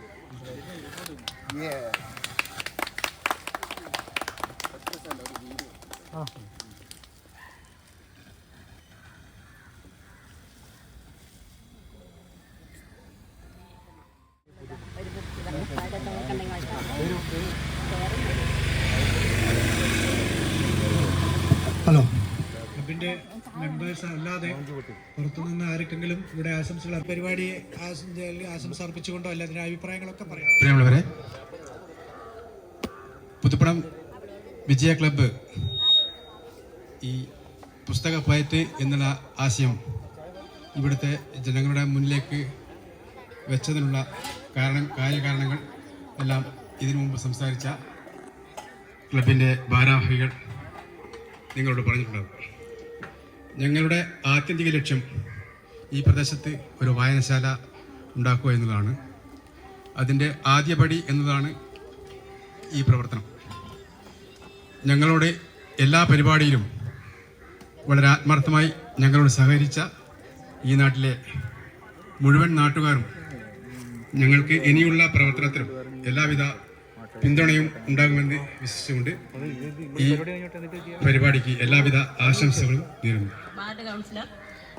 S2: ഹലോ, ക്ലബിൻ്റെ മെമ്പേഴ്സ് അല്ലാതെ പുറത്തുനിന്ന് ആർക്കെങ്കിലും ഇവിടെ ആശംസകൾ പരിപാടിയെ ആശംസ അർപ്പിച്ചുകൊണ്ടോ അല്ല അതിൻ്റെ അഭിപ്രായങ്ങളൊക്കെ പറയാം.
S1: പ്രിയമുള്ളവരെ, പുതുപ്പണം വിജയ ക്ലബ്ബ് ഈ പുസ്തക ഫയറ്റ് എന്നുള്ള ആശയം ഇവിടുത്തെ ജനങ്ങളുടെ മുന്നിലേക്ക് വെച്ചതിനുള്ള കാര്യകാരണങ്ങൾ എല്ലാം ഇതിനു മുമ്പ് സംസാരിച്ച ക്ലബിൻ്റെ ഭാരവാഹികൾ നിങ്ങളോട് പറഞ്ഞിട്ടുണ്ടാകും. ഞങ്ങളുടെ ആത്യന്തിക ലക്ഷ്യം ഈ പ്രദേശത്ത് ഒരു വായനശാല ഉണ്ടാക്കുക എന്നതാണ്. അതിൻ്റെ ആദ്യപടി എന്നതാണ് ഈ പ്രവർത്തനം. ഞങ്ങളോട് എല്ലാ പരിപാടിയിലും വളരെ ആത്മാർത്ഥമായി ഞങ്ങളോട് സഹകരിച്ച ഈ നാട്ടിലെ മുഴുവൻ നാട്ടുകാരും ഞങ്ങൾക്ക് ഇനിയുള്ള പ്രവർത്തനത്തിലും എല്ലാവിധ പിന്തുണയും ഉണ്ടാകുമെന്ന് വിശ്വസിച്ചുകൊണ്ട് ഈ പരിപാടിക്ക് എല്ലാവിധ ആശംസകളും നേരുന്നു.
S5: വാർഡ് കൗൺസിലർ,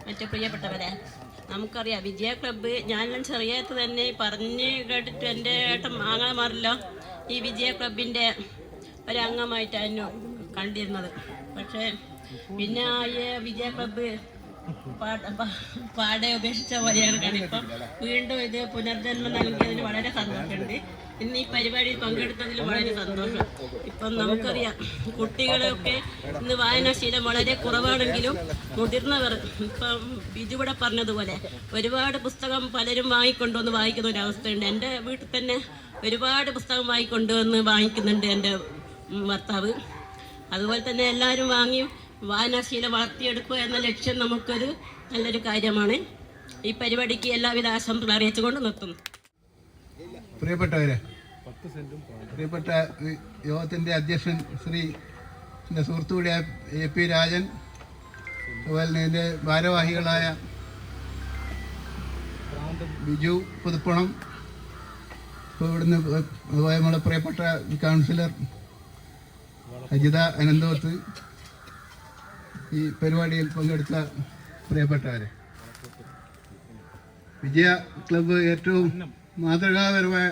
S5: മറ്റു പ്രിയപ്പെട്ടവരെ, നമുക്കറിയാം വിജയ ക്ലബ്ബ് ഞാൻ ചെറിയത്ത് തന്നെ പറഞ്ഞ് കേട്ടിട്ട് എൻ്റെ ഏട്ടൻ ആങ്ങളമാരല്ലോ ഈ വിജയ ക്ലബിൻ്റെ ഒരംഗമായിട്ടായിരുന്നു കണ്ടിരുന്നത്. പക്ഷേ പിന്നെ ഈ വിജയ ക്ലബ്ബ് പാടെ ഉപേക്ഷിച്ച പോലെയാണ് കണ്ടിപ്പം വീണ്ടും ഇത് പുനർജന്മം നൽകിയതിൽ വളരെ സന്തോഷമുണ്ട്. ഇന്ന് ഈ പരിപാടിയിൽ പങ്കെടുത്തതിൽ വളരെ സന്തോഷം. ഇപ്പം നമുക്കറിയാം കുട്ടികളൊക്കെ ഇന്ന് വായനാശീലം വളരെ കുറവാണെങ്കിലും മുതിർന്നവർ ഇപ്പം ബിജുവിടെ പറഞ്ഞതുപോലെ ഒരുപാട് പുസ്തകം പലരും വാങ്ങിക്കൊണ്ടുവന്ന് വായിക്കുന്ന ഒരവസ്ഥയുണ്ട്. എൻ്റെ വീട്ടിൽ തന്നെ ഒരുപാട് പുസ്തകം വാങ്ങിക്കൊണ്ടുവന്ന് വായിക്കുന്നുണ്ട് എൻ്റെ ഭർത്താവ്. അതുപോലെ തന്നെ എല്ലാവരും വാങ്ങി വായനാശീലം വളർത്തിയെടുക്കുക എന്ന ലക്ഷ്യം നമുക്കൊരു നല്ലൊരു കാര്യമാണ്. ഈ പരിപാടിക്ക് എല്ലാവിധ ആശംസകൾ അറിയിച്ചുകൊണ്ട് നിർത്തുന്നു.
S6: പ്രിയപ്പെട്ടവരെ, പ്രിയപ്പെട്ട യോഗത്തിൻ്റെ അധ്യക്ഷൻ ശ്രീ എൻ്റെ സുഹൃത്തുക്കൂടിയ AP രാജൻ, അതുപോലെ തന്നെ എൻ്റെ ഭാരവാഹികളായ ബിജു പുതുപ്പണം, ഇവിടുന്ന് നമ്മുടെ പ്രിയപ്പെട്ട കൗൺസിലർ അജിത അനന്തോത്ത്, ഈ പരിപാടിയിൽ പങ്കെടുത്ത പ്രിയപ്പെട്ടവരെ, വിജയ ക്ലബ്ബ് ഏറ്റവും മാതൃകാപരമായ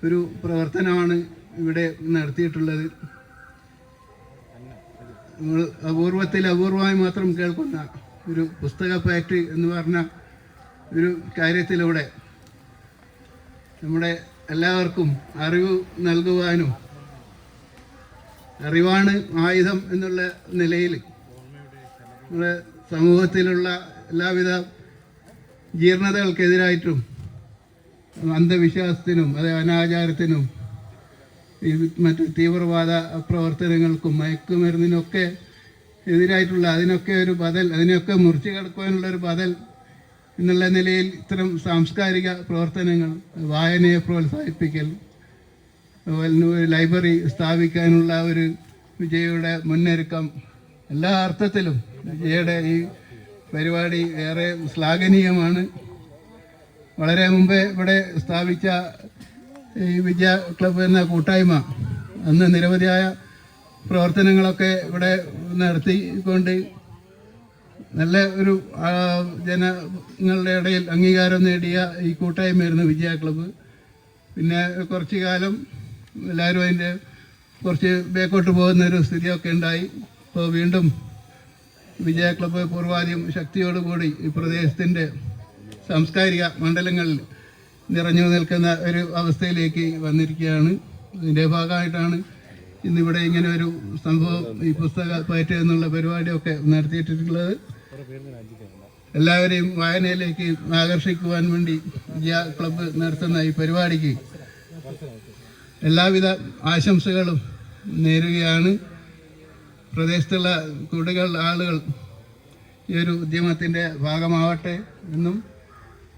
S6: ഒരു പ്രവർത്തനമാണ് ഇവിടെ നടത്തിയിട്ടുള്ളത്. നമ്മൾ അപൂർവമായി മാത്രം കേൾക്കുന്ന ഒരു പുസ്തക ഫാക്ടറി എന്ന് പറഞ്ഞ ഒരു കാര്യത്തിലൂടെ നമ്മുടെ എല്ലാവർക്കും അറിവ് നൽകുവാനും അറിവാണ് ആയുധം എന്നുള്ള നിലയിൽ നമ്മുടെ സമൂഹത്തിലുള്ള എല്ലാവിധ ജീർണതകൾക്കെതിരായിട്ടും അന്ധവിശ്വാസത്തിനും അത് അനാചാരത്തിനും ഈ മറ്റ് തീവ്രവാദ പ്രവർത്തനങ്ങൾക്കും മയക്കുമരുന്നിനൊക്കെ എതിരായിട്ടുള്ള അതിനൊക്കെ ഒരു ബദൽ, അതിനെയൊക്കെ മുറിച്ചു കടക്കുവാനുള്ള ഒരു ബദൽ എന്നുള്ള നിലയിൽ ഇത്തരം സാംസ്കാരിക പ്രവർത്തനങ്ങൾ, വായനയെ പ്രോത്സാഹിപ്പിക്കൽ, ലൈബ്രറി സ്ഥാപിക്കാനുള്ള ഒരു വിജയയുടെ മുന്നൊരുക്കം, എല്ലാ അർത്ഥത്തിലും വിജയയുടെ ഈ പരിപാടി ഏറെ ശ്ലാഘനീയമാണ്. വളരെ മുമ്പേ ഇവിടെ സ്ഥാപിച്ച ഈ വിജയ ക്ലബ്ബ് എന്ന കൂട്ടായ്മ അന്ന് നിരവധിയായ പ്രവർത്തനങ്ങളൊക്കെ ഇവിടെ നടത്തിക്കൊണ്ട് നല്ല ഒരു ജനങ്ങളുടെ ഇടയിൽ അംഗീകാരം നേടിയ ഈ കൂട്ടായ്മയായിരുന്നു വിജയ ക്ലബ്ബ്. പിന്നെ കുറച്ചു കാലം എല്ലാവരും അതിൻ്റെ കുറച്ച് ബേക്കോട്ട് പോകുന്നൊരു സ്ഥിതിയൊക്കെ ഉണ്ടായി. ഇപ്പോൾ വീണ്ടും വിജയ ക്ലബ്ബ് പൂർവാധികം ശക്തിയോടുകൂടി ഈ പ്രദേശത്തിൻ്റെ സാംസ്കാരിക മണ്ഡലങ്ങളിൽ നിറഞ്ഞു നിൽക്കുന്ന ഒരു അവസ്ഥയിലേക്ക് വന്നിരിക്കുകയാണ്. ഇതിൻ്റെ ഭാഗമായിട്ടാണ് ഇന്നിവിടെ ഇങ്ങനെ ഒരു സംഭവം, ഈ പുസ്തക പാറ്റ് എന്നുള്ള പരിപാടിയൊക്കെ നടത്തിയിട്ടുള്ളത്. എല്ലാവരെയും വായനയിലേക്ക് ആകർഷിക്കുവാൻ വേണ്ടി വിജയ ക്ലബ്ബ് നടത്തുന്ന ഈ പരിപാടിക്ക് എല്ലാവിധ ആശംസകളും നേരുകയാണ്. പ്രദേശത്തുള്ള കൂടുതൽ ആളുകൾ ഈ ഒരു ഉദ്യമത്തിൻ്റെ ഭാഗമാവട്ടെ എന്നും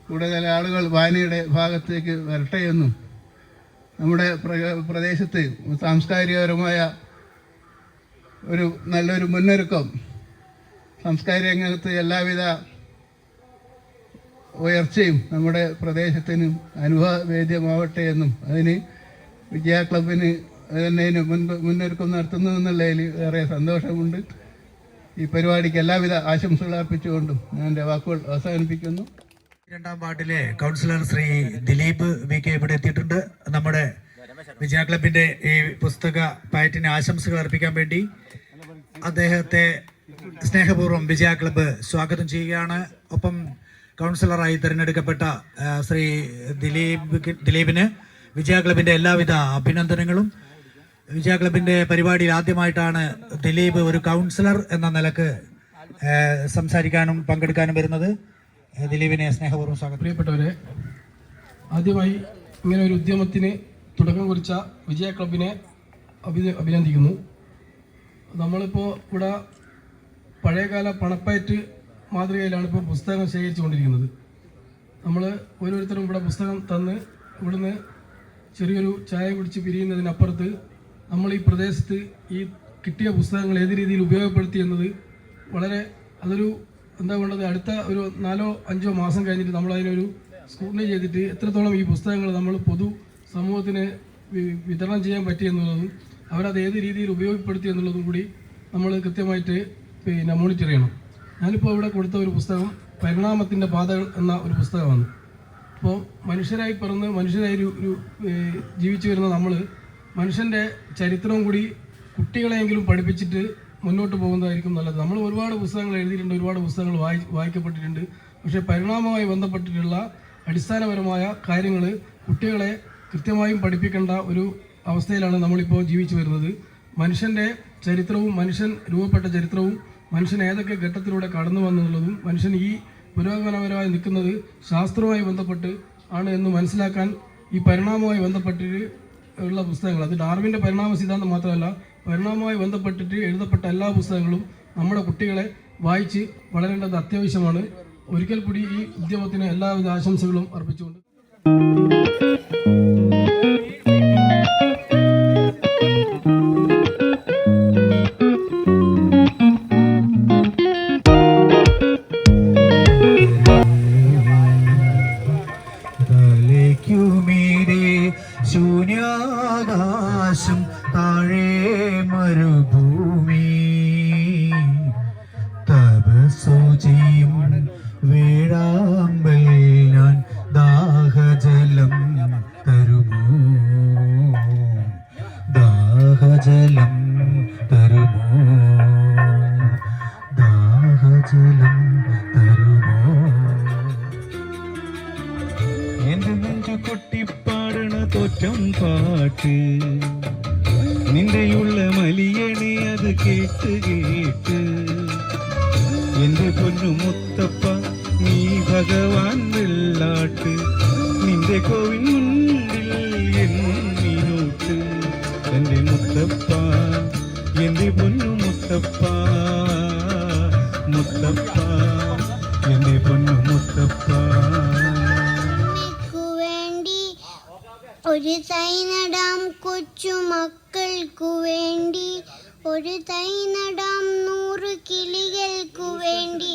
S6: കൂടുതൽ ആളുകൾ വായനയുടെ ഭാഗത്തേക്ക് വരട്ടെ എന്നും നമ്മുടെ പ്രദേശത്ത് സാംസ്കാരികപരമായ ഒരു നല്ലൊരു മുന്നൊരുക്കം, സാംസ്കാരിക രംഗത്ത് എല്ലാവിധ ഉയർച്ചയും നമ്മുടെ പ്രദേശത്തിന് അനുഭവവേദ്യമാവട്ടെ എന്നും അതിന് വിജയ ക്ലബിന് തന്നെ മുന്നൊരുക്കം നടത്തുന്നു എന്നുള്ളതിൽ ഏറെ സന്തോഷമുണ്ട്. ഈ പരിപാടിക്ക് എല്ലാവിധ ആശംസകൾ അർപ്പിച്ചുകൊണ്ടും ഞാൻ എൻ്റെ വാക്കുകൾ അവസാനിപ്പിക്കുന്നു.
S2: 2ാം വാർഡിലെ കൗൺസിലർ ശ്രീ ദിലീപ് VK ഇവിടെ എത്തിയിട്ടുണ്ട്. നമ്മുടെ വിജയ ക്ലബിന്റെ ഈ പുസ്തക പാറ്റിന് ആശംസകൾ അർപ്പിക്കാൻ വേണ്ടി അദ്ദേഹത്തെ സ്നേഹപൂർവ്വം വിജയ ക്ലബ്ബ് സ്വാഗതം ചെയ്യുകയാണ്. ഒപ്പം കൗൺസിലറായി തിരഞ്ഞെടുക്കപ്പെട്ട ശ്രീ ദിലീപിന് വിജയ ക്ലബിന്റെ എല്ലാവിധ അഭിനന്ദനങ്ങളും. വിജയ ക്ലബിന്റെ പരിപാടിയിൽ ആദ്യമായിട്ടാണ് ദിലീപ് ഒരു കൗൺസിലർ എന്ന നിലക്ക് സംസാരിക്കാനും പങ്കെടുക്കാനും വരുന്നത്. ദിലീപിനെ സ്നേഹപൂർവ്വം സ്വാഗതം.
S7: പ്രിയപ്പെട്ടവരെ, ആദ്യമായി ഇങ്ങനെ ഒരു ഉദ്യമത്തിന് തുടക്കം കുറിച്ച വിജയ ക്ലബിനെ അഭിനന്ദിക്കുന്നു. നമ്മളിപ്പോൾ ഇവിടെ പഴയകാല പണപ്പയറ്റ് മാതൃകയിലാണ് ഇപ്പോൾ പുസ്തകം ശേഖരിച്ചു കൊണ്ടിരിക്കുന്നത്. നമ്മൾ ഓരോരുത്തരും ഇവിടെ പുസ്തകം തന്ന് ഇവിടുന്ന് ചെറിയൊരു ചായ കുടിച്ച് പിരിയുന്നതിനപ്പുറത്ത് നമ്മൾ ഈ പ്രദേശത്ത് ഈ കിട്ടിയ പുസ്തകങ്ങൾ ഏത് രീതിയിൽ ഉപയോഗപ്പെടുത്തി എന്നത് വളരെ അതൊരു എന്താ വേണ്ടത്, അടുത്ത ഒരു 4-5 മാസം കഴിഞ്ഞിട്ട് നമ്മൾ അതിനൊരു സ്ക്രൂട്ടിനി ചെയ്തിട്ട് എത്രത്തോളം ഈ പുസ്തകങ്ങൾ നമ്മൾ പൊതു സമൂഹത്തിന് വിതരണം ചെയ്യാൻ പറ്റിയെന്നുള്ളതും അവരത് ഏത് രീതിയിൽ ഉപയോഗപ്പെടുത്തി എന്നുള്ളതും കൂടി നമ്മൾ കൃത്യമായിട്ട് മോണിറ്റർ ചെയ്യണം. ഞാനിപ്പോൾ ഇവിടെ കൊടുത്ത ഒരു പുസ്തകം പരിണാമത്തിൻ്റെ പാതകൾ എന്ന ഒരു പുസ്തകമാണ്. അപ്പോൾ മനുഷ്യരായി പിറന്ന് മനുഷ്യരായി ഒരു ജീവിച്ചു വരുന്ന നമ്മൾ മനുഷ്യൻ്റെ ചരിത്രവും കൂടി കുട്ടികളെയെങ്കിലും പഠിപ്പിച്ചിട്ട് മുന്നോട്ട് പോകുന്നതായിരിക്കും നല്ലത്. നമ്മൾ ഒരുപാട് പുസ്തകങ്ങൾ എഴുതിയിട്ടുണ്ട്, ഒരുപാട് പുസ്തകങ്ങൾ വായിക്കപ്പെട്ടിട്ടുണ്ട്. പക്ഷേ പരിണാമവുമായി ബന്ധപ്പെട്ടിട്ടുള്ള അടിസ്ഥാനപരമായ കാര്യങ്ങൾ കുട്ടികളെ കൃത്യമായും പഠിപ്പിക്കേണ്ട ഒരു അവസ്ഥയിലാണ് നമ്മളിപ്പോൾ ജീവിച്ചു വരുന്നത്. മനുഷ്യൻ്റെ ചരിത്രവും മനുഷ്യൻ രൂപപ്പെട്ട ചരിത്രവും മനുഷ്യൻ ഏതൊക്കെ ഘട്ടത്തിലൂടെ കടന്നു വന്നുള്ളതും മനുഷ്യൻ ഈ പുരോഗമനപരമായി നിൽക്കുന്നത് ശാസ്ത്രവുമായി ബന്ധപ്പെട്ട് ആണ് എന്ന് മനസ്സിലാക്കാൻ ഈ പരിണാമവുമായി ബന്ധപ്പെട്ടിട്ട് ഉള്ള പുസ്തകങ്ങൾ, അത് ഡാർവിൻ്റെ പരിണാമ സിദ്ധാന്തം മാത്രമല്ല, പരിണാമവുമായി ബന്ധപ്പെട്ടിട്ട് എഴുതപ്പെട്ട എല്ലാ പുസ്തകങ്ങളും നമ്മുടെ കുട്ടികളെ വായിച്ച് വളരേണ്ടത് അത്യാവശ്യമാണ്. ഒരിക്കൽ കൂടി ഈ ഉദ്യമത്തിന് എല്ലാവിധ ആശംസകളും അർപ്പിച്ചുകൊണ്ട്
S2: ശൂന്യാകാശം താഴെ മരുഭൂമി തപസ്സു ചെയ്യും വേഴാമ്പൽ ഞാൻ ദാഹജലം തരുമോ, ദാഹജലം തരുമോ.
S8: ജലം തരുമോ എന്റെ നെഞ്ചു കൊട്ടിപ്പാടണ തോറ്റം പാട്ട് നിന്റെയുള്ള മലിയണേ അത് കേട്ട് കേട്ട് എന്റെ പൊന്നു മുത്തപ്പ നീ ഭഗവാൻ വെള്ളാട്ട് നിന്റെ കോവിൻ മുൻപിൽ എന്നൂട്ട് എന്റെ മുത്തപ്പ എന്റെ പൊന്നു മുത്തപ്പ മുത്തപ്പ എന്റെ പൊന്നു മുത്തപ്പ
S9: വേണ്ടി ഒരു തൈ നടാം കൊച്ചുമക്കൾക്കു വേണ്ടി ഒരു തൈ നടാം 100 കിളികൾക്കു വേണ്ടി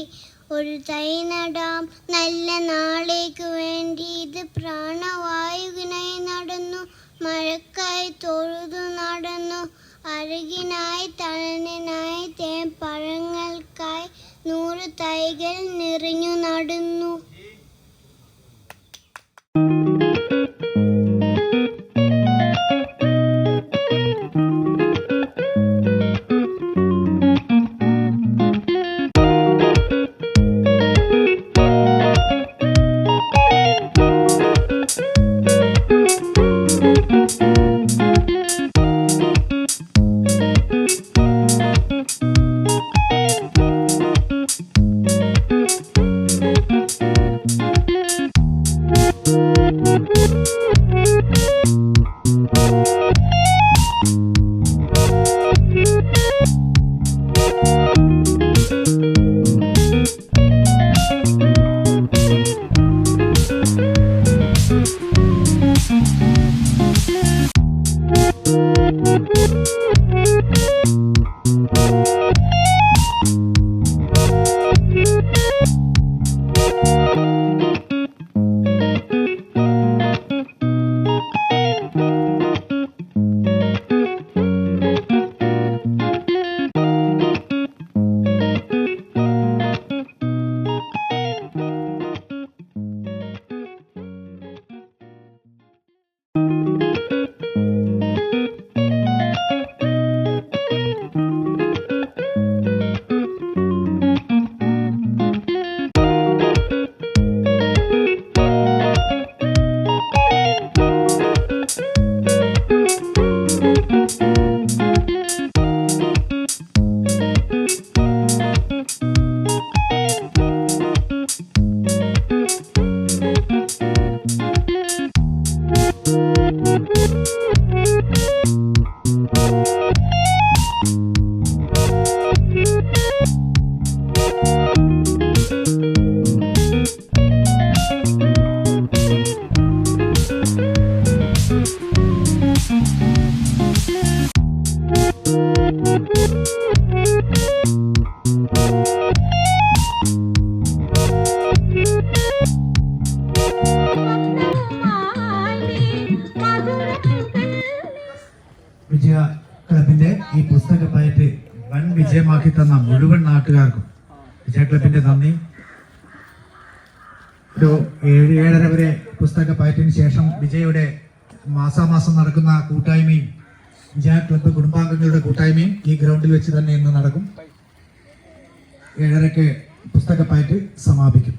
S9: ഒരു തൈ നടാം നല്ല നാളേക്ക് വേണ്ടി ഇത് പ്രാണവായുവിനായി നടന്നു മഴക്കായി തൊഴുതു നടന്നു അഴകിനായി തണലിനായി തേൻപഴങ്ങൾക്കായി 100 തൈകൾ നിറഞ്ഞു നടന്നു.
S10: വിജയ ക്ലബിന്റെ ഈ പുസ്തകപ്പയറ്റ് വൻ വിജയമാക്കി തന്ന മുഴുവൻ നാട്ടുകാർക്കും വിജയ ക്ലബിന്റെ നന്ദി. ഒരു 7-7:30 വരെ പുസ്തകപ്പയറ്റിന് ശേഷം വിജയുടെ മാസാമാസം നടക്കുന്ന കൂട്ടായ്മയും വിജയ ക്ലബ് കുടുംബാംഗങ്ങളുടെ കൂട്ടായ്മയും ഈ ഗ്രൗണ്ടിൽ വെച്ച് തന്നെ ഇന്ന് നടക്കും. 7:30-ക്ക് പുസ്തകപ്പയറ്റ് സമാപിക്കും.